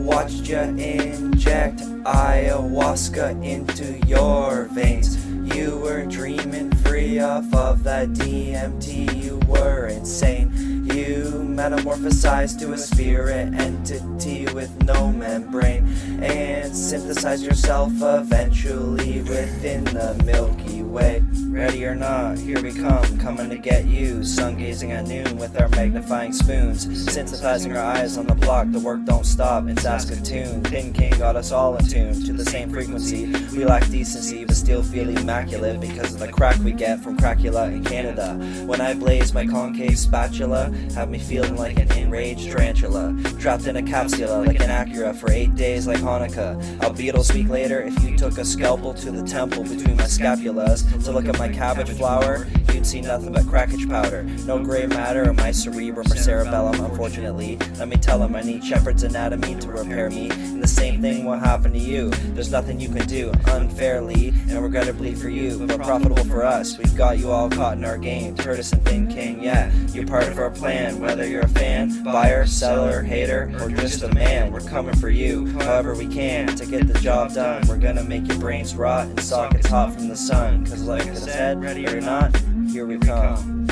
watched ya inject ayahuasca into your veins. You were dreaming free off of that DMT, you were insane. You metamorphosized to a spirit entity with no membrane, and synthesized yourself eventually within the Milky Way. Ready or not, here we come, coming to get you. Sun gazing at noon with our magnifying spoons, synthesizing our eyes on the block. The work don't stop in Saskatoon. Thin King got us all attuned to the same frequency. We lack decency but still feel immaculate because of the crack we get from Cracula in Canada. When I blaze my concave spatula, have me feeling like an enraged tarantula, trapped in a capsula like an Acura for 8 days like Hanukkah. Albeit I'll speak later. If you took a scalpel to the temple between my scapulas to look at my cabbage flower, you'd see nothing but crackage powder. No gray matter in my cerebrum or cerebellum, unfortunately. Let me tell him I need shepherd's anatomy to repair me, and the same thing will happen to you. There's nothing you can do unfairly and regrettably for you, but profitable for us. We've got you all caught in our game. Turtis and Thin King, yeah, you're part of our plan. Whether you're a fan, buyer, seller, hater, or just a man, we're coming for you however we can to get the job done. We're gonna make your brains rot and sockets hot from the sun, cause like I said, ready or not, here we come.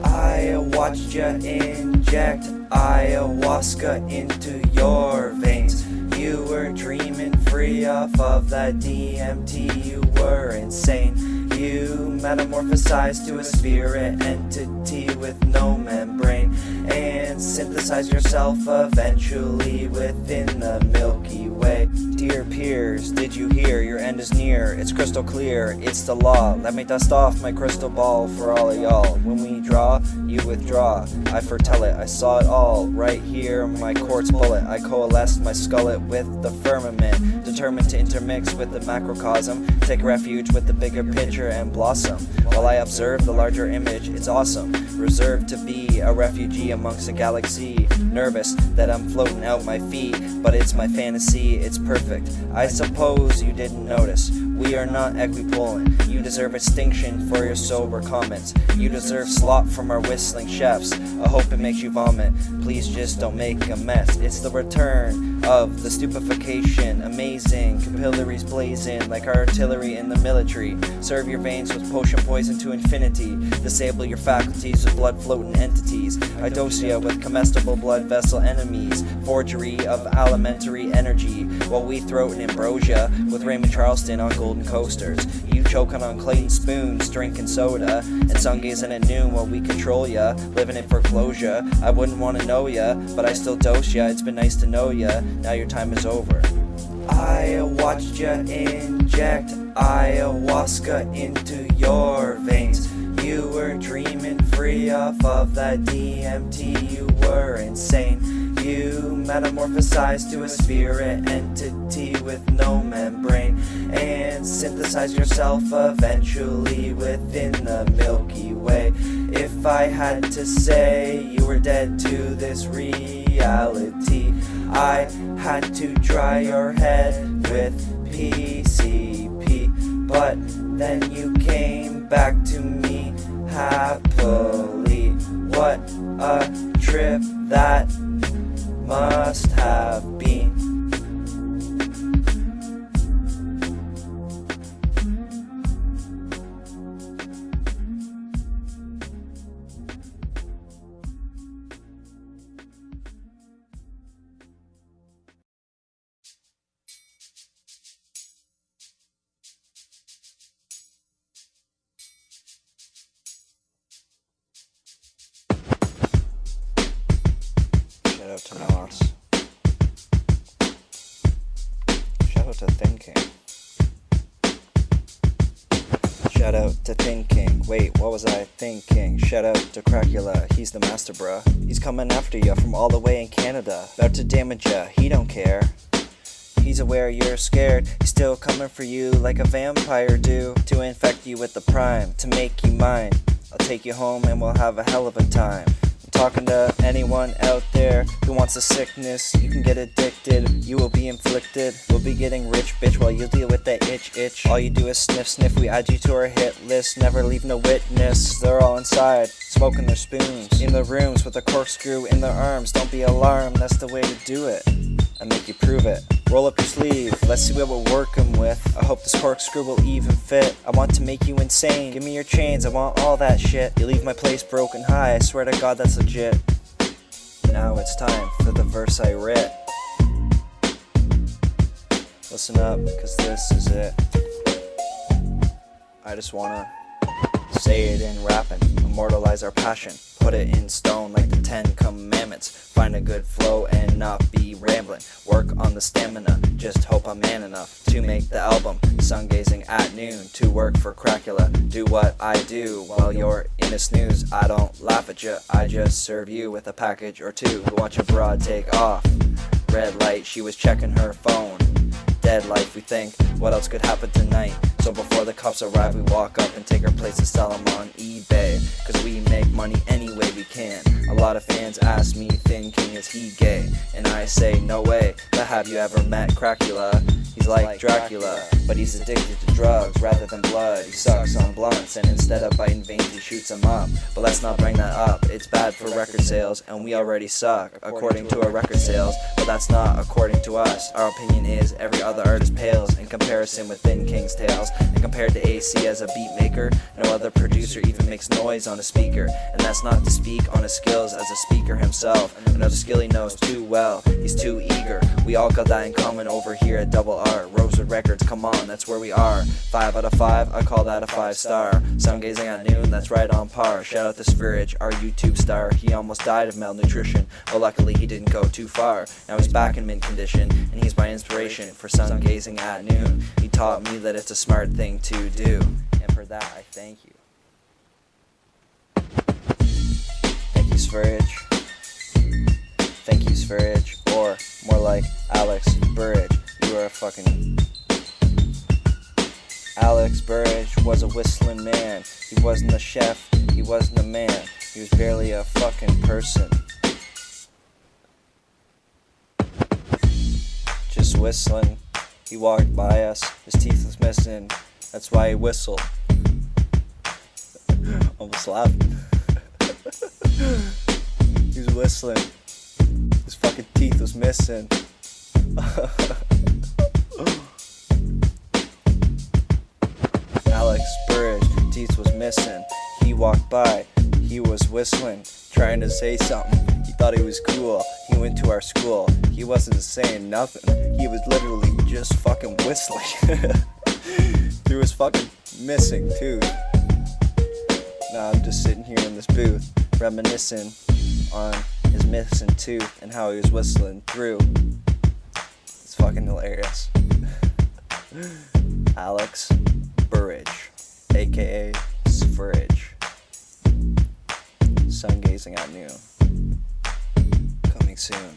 I watched ya inject ayahuasca into your veins. You were dreaming free off of that DMT, you were insane. You metamorphosized to a spirit entity with no membrane, and synthesized yourself eventually within the Milky Way. Dear peers, did you hear? Your end is near. It's crystal clear. It's the law. Let me dust off my crystal ball for all of y'all. When we draw, you withdraw. I foretell it. I saw it all right here. My quartz bullet. I coalesced my skullet with the firmament, determined to intermix with the macrocosm, take refuge with the bigger picture and blossom. While I observe the larger image, it's awesome. Reserved to be a refugee amongst a galaxy. Nervous that I'm floating out my feet, but it's my fantasy. It's perfect. I suppose you didn't notice. We are not equipolant. You deserve extinction for your sober comments. You deserve slop from our whistling chefs. I hope it makes you vomit. Please just don't make a mess. It's the return of the stupefaction. Amazing. Capillaries blazing like our artillery in the military. Serve your veins with potion poison to infinity. Disable your faculties with blood floating entities. I dose ya with comestible blood vessel enemies. Forgery of alimentary energy. While we throat an ambrosia with Raymond Charleston on golden coasters. You choking on Clayton spoons, drinking soda, and sun gazing at noon while we control ya, living in foreclosure. I wouldn't want to know ya, but I still dose ya. It's been nice to know ya. Now your time is over. I watched ya inject ayahuasca into your veins. You were dreaming free off of that DMT, you were insane. You metamorphosized to a spirit entity with no membrane, and synthesized yourself eventually within the Milky Way. If I had to say you were dead to this reality, I had to dry your head with PCP, but then you came back to me happily. What a trip that must have been. Shout out to Moss. Shout out to Thin King. Shout out to Thin King. Wait, what was I thinking? Shout out to Cracula. He's the master, bruh. He's coming after ya from all the way in Canada. About to damage ya. He don't care. He's aware you're scared. He's still coming for you like a vampire do, to infect you with the prime, to make you mine. I'll take you home and we'll have a hell of a time. talking to anyone out there who wants a sickness. You can get addicted, you will be inflicted. We'll be getting rich, bitch, while you deal with that itch. All you do is sniff, sniff, we add you to our hit list. Never leave no witness. They're all inside, smoking their spoons. In the rooms with a corkscrew in their arms. Don't be alarmed, that's the way to do it. I make you prove it. Roll up your sleeve, let's see what we're working with. I hope this corkscrew will even fit. I want to make you insane, give me your chains, I want all that shit. You leave my place broken high, I swear to God that's legit. Now it's time for the verse I writ. Listen up, cause this is it. I just wanna say it in rapping, immortalize our passion. Put it in stone like the 10 Commandments. Find a good flow and not be rambling. Work on the stamina, just hope I'm man enough to make the album. Sun gazing at noon, to work for Cracula. Do what I do while you're in a snooze. I don't laugh at you, I just serve you with a package or two. Watch a broad take off. Red light, she was checking her phone. Dead life, we think, what else could happen tonight? So before the cops arrive, we walk up and take our place and sell them on eBay. Cause we make money any way we can. A lot of fans ask me, Thin King, is he gay? And I say, no way, but have you ever met Cracula? He's like Dracula, but he's addicted to drugs rather than blood. He sucks on blunts, and instead of biting veins, he shoots them up. But let's not bring that up, it's bad for record sales, and we already suck, according to our record sales. But that's not according to us. Our opinion is every other artist pales in comparison with Thin King's tales. And compared to AC as a beat maker, no other producer even makes noise on a speaker. And that's not to speak on his skills as a speaker himself. Another skill he knows too well, he's too eager. We all got that in common over here at Double R. Rosewood Records, come on, that's where we are. 5 out of 5, I call that a 5-star. Sun gazing at noon, that's right on par. Shout out to Fugees, our YouTube star. He almost died of malnutrition, but luckily he didn't go too far. Now he's back in mint condition, and he's my inspiration for sun gazing at noon. He taught me that it's a smart thing to do, and for that I thank you. Thank you, Fugees. Thank you, Fugees, or more like Alex Burridge. You are a fucking... Alex Burridge was a whistling man. He wasn't a chef, he wasn't a man. He was barely a fucking person. Just whistling. He walked by us, his teeth was missing. That's why he whistled. Almost laughing. He was whistling. His fucking teeth was missing. Alex Burridge, teeth was missing. He walked by, he was whistling, trying to say something. He thought he was cool. He went to our school. He wasn't saying nothing. He was literally just fucking whistling through his fucking missing tooth. Now I'm just sitting here in this booth, reminiscing on his missing tooth and how he was whistling through. It's fucking hilarious. Alex Burridge, aka Fugees. Sun gazing at noon. Coming soon.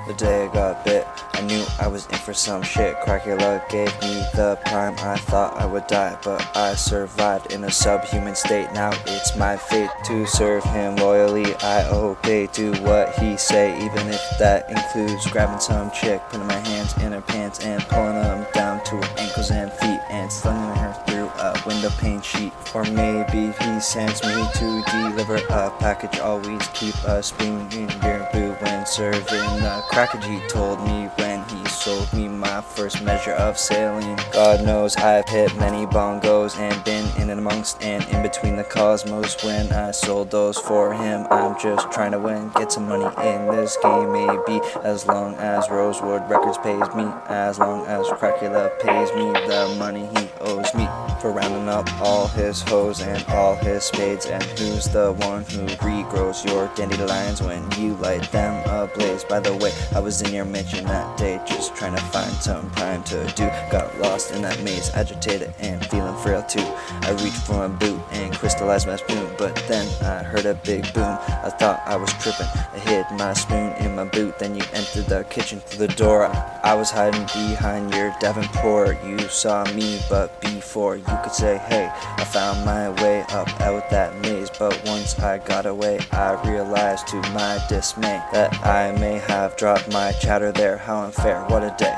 The day I got bit, I knew I was in for some shit. Cracula gave me the prime, I thought I would die, but I survived in a subhuman state. Now it's my fate to serve him loyally. I obey, do what he say, even if that includes grabbing some chick, putting my hands in her pants and pulling them down down to her ankles and feet and slinging her through a window pane sheet. Or maybe he sends me to deliver a package. Always keep a spoon in your boot when serving the crackage. He told me when he sold me my first measure of saline. God knows I've hit many bongos and been in and amongst and in between the cosmos. When I sold those for him, I'm just trying to win, get some money in this game. Maybe as long as Rosewood Records pays me, as long as Cracula pays me the money he owes me for rounding up all his hoes and all his spades. And who's the one who regrows your dandelions when you light them ablaze? By the way, I was in your mansion that day just trying to find some prime to do. Got lost in that maze, agitated and feeling frail too. I reached for my boot and crystallized my spoon, but then I heard a big boom. I thought I was tripping. I hid my spoon in my boot. Then you entered the kitchen through the door. I was hiding behind your Davenport. You saw me, but before you could say hey, I found my way up out that maze. But once I got away, I realized to my dismay that I may have dropped my chatter there. How unfair, what a day.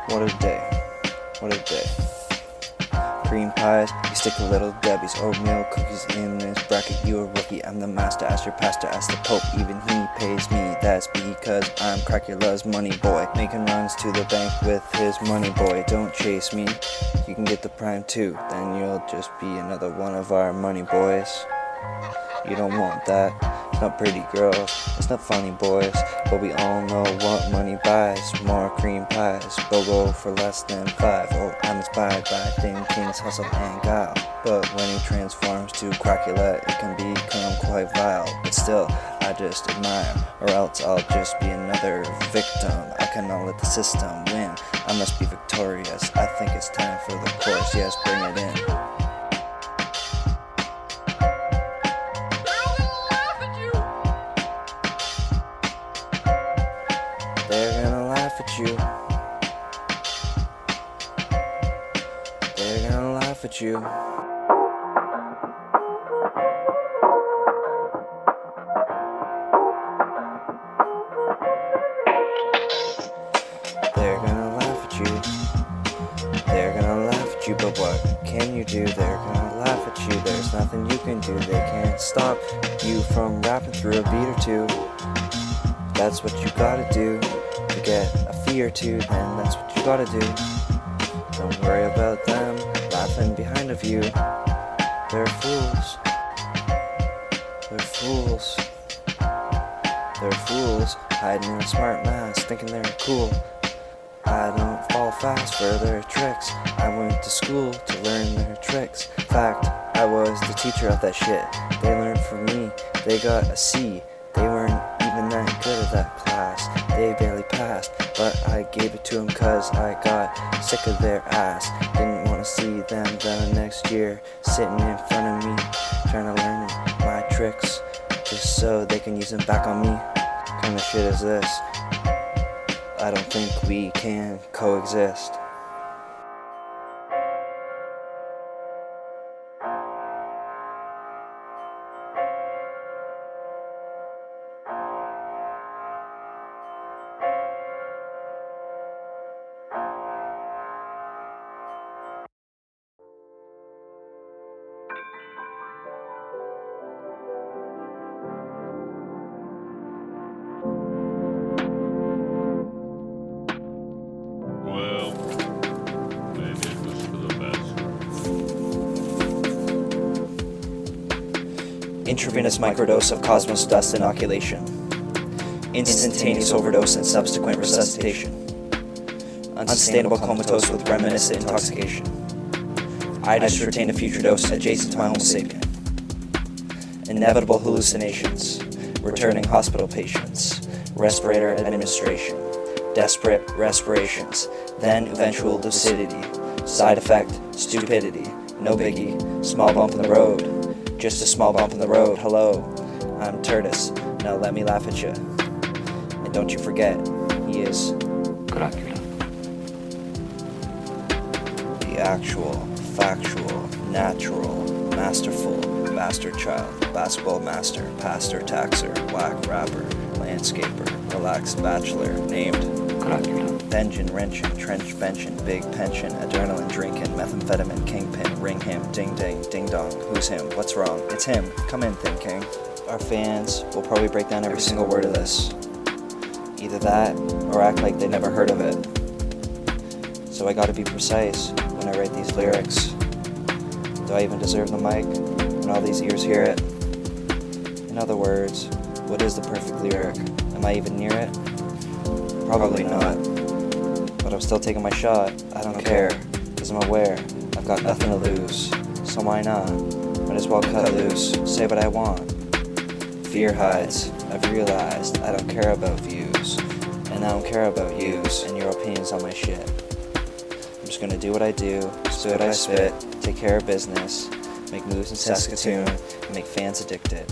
What a day, what a day. Cream pies, you stick to little Debbie's. Oatmeal cookies in this bracket, you a rookie. I'm the master, ask your pastor, ask the Pope. Even he pays me, that's because I'm Cracula's money boy. Making runs to the bank with his money boy. Don't chase me, you can get the prime too. Then you'll just be another one of our money boys. You don't want that, it's not pretty girls, it's not funny boys. But we all know what money buys. More cream pies, BOGO for less than 5. Oh, I'm inspired by thin king's hustle and guile. But when he transforms to Cracula, it can become quite vile. But still, I just admire, or else I'll just be another victim. I cannot let the system win, I must be victorious. I think it's time for the chorus, yes, bring it in. They're gonna laugh at you. They're gonna laugh at you. They're gonna laugh at you. They're gonna laugh at you, but what can you do? They're gonna laugh at you. There's nothing you can do. They can't stop you from rapping through a beat or two. That's what you gotta do. To get a fee or two, then that's what you gotta do. Don't worry about them laughing behind of you. They're fools. They're fools. They're fools, hiding in a smart mask, thinking they're cool. I don't fall fast for their tricks. I went to school to learn their tricks. Fact, I was the teacher of that shit. They learned from me, they got a C. They weren't even that good at that class. They barely passed, but I gave it to them cause I got sick of their ass. Didn't want to see them the next year sitting in front of me, trying to learn my tricks just so they can use them back on me. What kind of shit is this? I don't think we can coexist. Well, maybe it was for the best. Intravenous microdose of cosmos dust inoculation. Instantaneous overdose and subsequent resuscitation. Unsustainable comatose with reminiscent intoxication. I just retained a future dose adjacent to my Homo sapien. Inevitable hallucinations. Returning hospital patients. Respirator administration. Desperate respirations. Then eventual lucidity. Side effect, stupidity. No biggie. Small bump in the road. Just a small bump in the road. Hello, I'm Turtis. Now let me laugh at you. And don't you forget, he is Cracula. the actual, factual, natural, masterful, bastard child, basketball master, pastor, taxer, whack rapper, landscaper, relaxed bachelor, named Cracula. Engine wrenching, trench benching, big pension, adrenaline drinking, methamphetamine, kingpin, ring him, ding ding, ding dong, who's him, what's wrong, it's him, come in Thin King. Our fans will probably break down every single word of this. Either that, or act like they never heard of it. So I gotta be precise when I write these lyrics. Do I even deserve the mic when all these ears hear it? In other words, what is the perfect lyric? Am I even near it? Probably not. But I'm still taking my shot. I don't care, cause I'm aware I've got nothing to lose. So why not? Might as well cut loose, say what I want. Fear hides, I've realized I don't care about views. And I don't care about yous and your opinions on my shit. I'm just gonna do what I do, spit what I spit, take care of business, make moves in Saskatoon, and make fans addicted.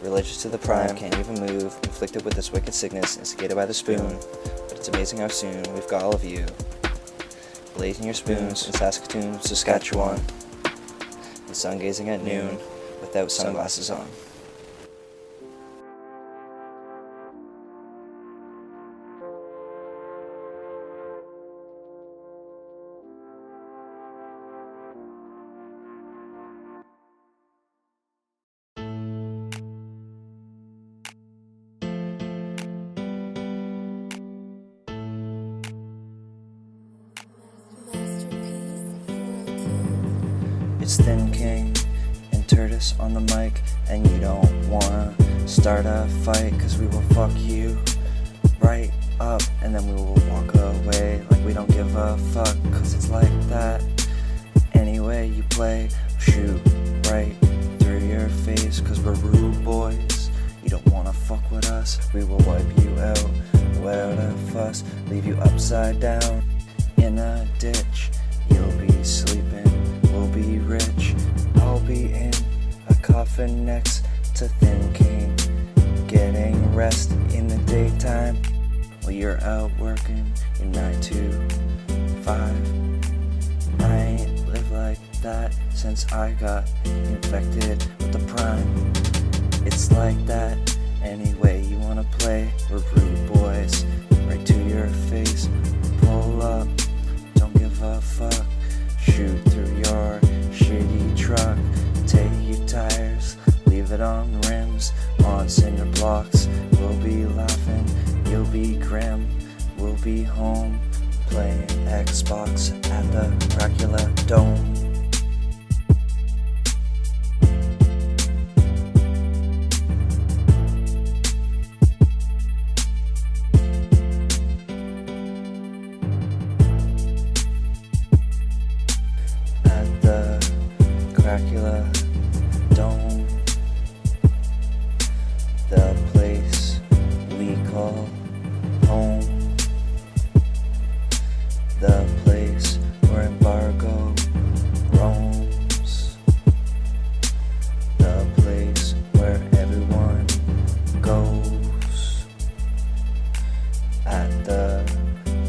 Religious to the prime, can't even move, inflicted with this wicked sickness, instigated by the spoon. But it's amazing how soon we've got all of you blazing your spoons in Saskatoon, Saskatchewan, and sun gazing at noon without sunglasses on. It's Thin King and Turtis on the mic, and you don't wanna start a fight, cause we will fuck you right up, and then we will walk away like we don't give a fuck, cause it's like that. Anyway you play, shoot right through your face, cause we're rude boys. You don't wanna fuck with us, we will wipe you out without a fuss, leave you upside down in a ditch. You'll be sleeping, we'll be rich. I'll be in a coffin next to Thin King, getting rest in the daytime while you're out working your 9 to 5. I ain't lived like that since I got infected with the prime. It's like that anyway you wanna play. We're rude boys, right to your face. Pull up, don't give a fuck. Shoot through your shitty truck. Take your tires, leave it on the rims, on cinder blocks. We'll be laughing, you'll be grim. We'll be home, playing Xbox at the Cracula Dome. Cracula Dome, the place we call home, the place where embargo roams, the place where everyone goes, at the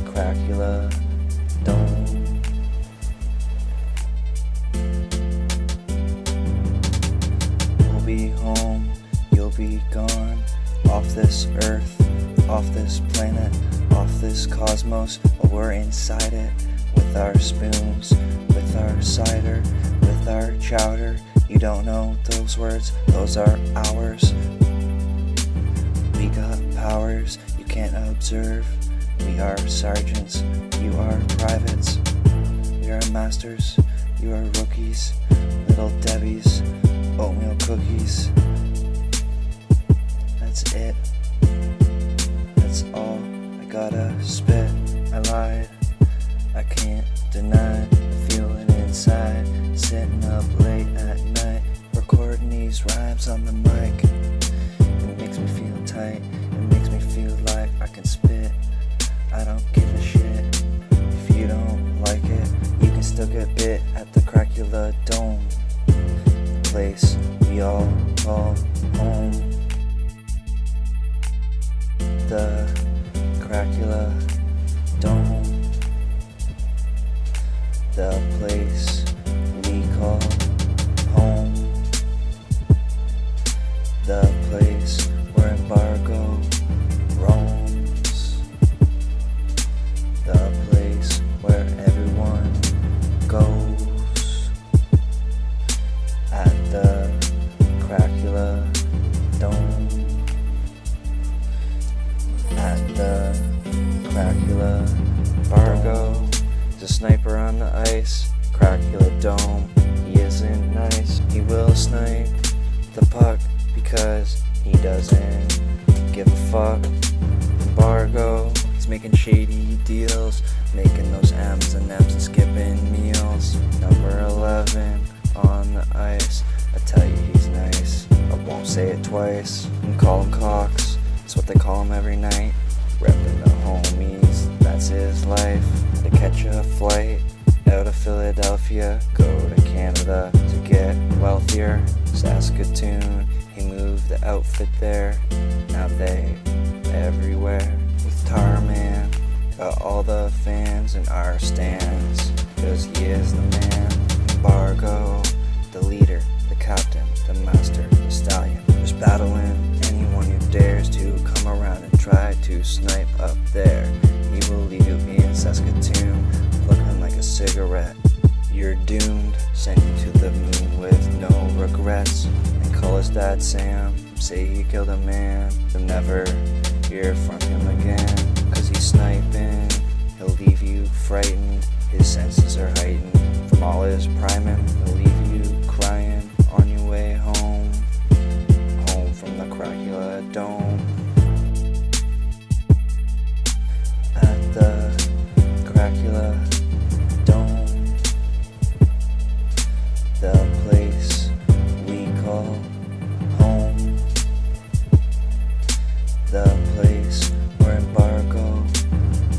Cracula Dome. Be home, you'll be gone, off this earth, off this planet, off this cosmos. While we're inside it, with our spoons, with our cider, with our chowder. You don't know those words, those are ours. We got powers you can't observe. We are sergeants, you are privates. We are masters, you are rookies, little Debbies, oatmeal cookies. That's it. That's all I gotta spit. I lied. I can't deny the feeling inside. Sitting up late at night, recording these rhymes on the mic. It makes me feel tight. It makes me feel like I can spit. I don't give a shit. If you don't like it, you can still get bit at the Cracula Dome. Place we all call home, the Cracula Dome, the place we call home, the place where embargo roams, a sniper on the ice, Cracula dome. He isn't nice. He will snipe the puck because he doesn't give a fuck. Embargo, he's making shady deals, making those M's and M's and skipping meals. Number 11 on the ice, I tell you he's nice. I won't say it twice. You can call him Cox, that's what they call him every night. Reppin' the homies, that's his life. To catch a flight out of Philadelphia, go to Canada to get wealthier. Saskatoon, he moved the outfit there. Now they everywhere. With Tarman, got all the fans in our stands, cause he is the man. Embargo, the leader, the captain, the master, the stallion. Just battling anyone who dares to come around and try to snipe up there. He will leave you in Saskatoon, looking like a cigarette. You're doomed, send you to the moon with no regrets. And call his dad Sam, say he killed a man. You'll never hear from him again, cause he's sniping. He'll leave you frightened, his senses are heightened. From all his priming, he'll leave you crying on your way home. Home from the Cracula dome. At the Cracula dome, the place we call home, the place where embargo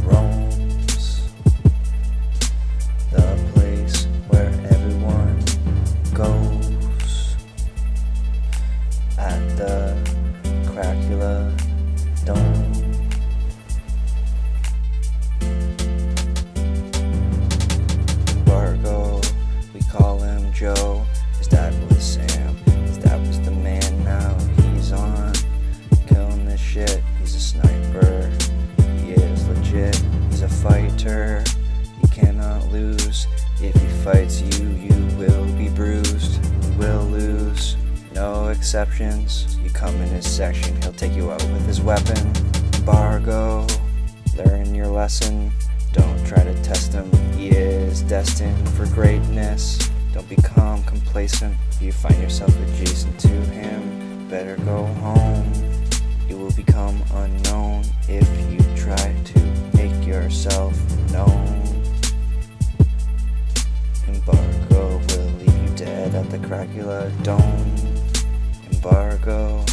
roams, the place where everyone goes. At the Cracula dome. Embargo, we call him Joe. His dad was Sam. His dad was the man. Now he's on, killing this shit. He's a sniper. He is legit. He's a fighter. He cannot lose. If he fights you, you will be bruised. You will lose. No exceptions. You come in his section, he'll take you out with his weapon. Embargo, learn your lesson. Don't try to test him. He is destined for greatness. Don't become complacent. If you find yourself adjacent to him, better go home. You will become unknown if you try to make yourself known. Embargo will leave you dead at the Cracula dome. Embargo.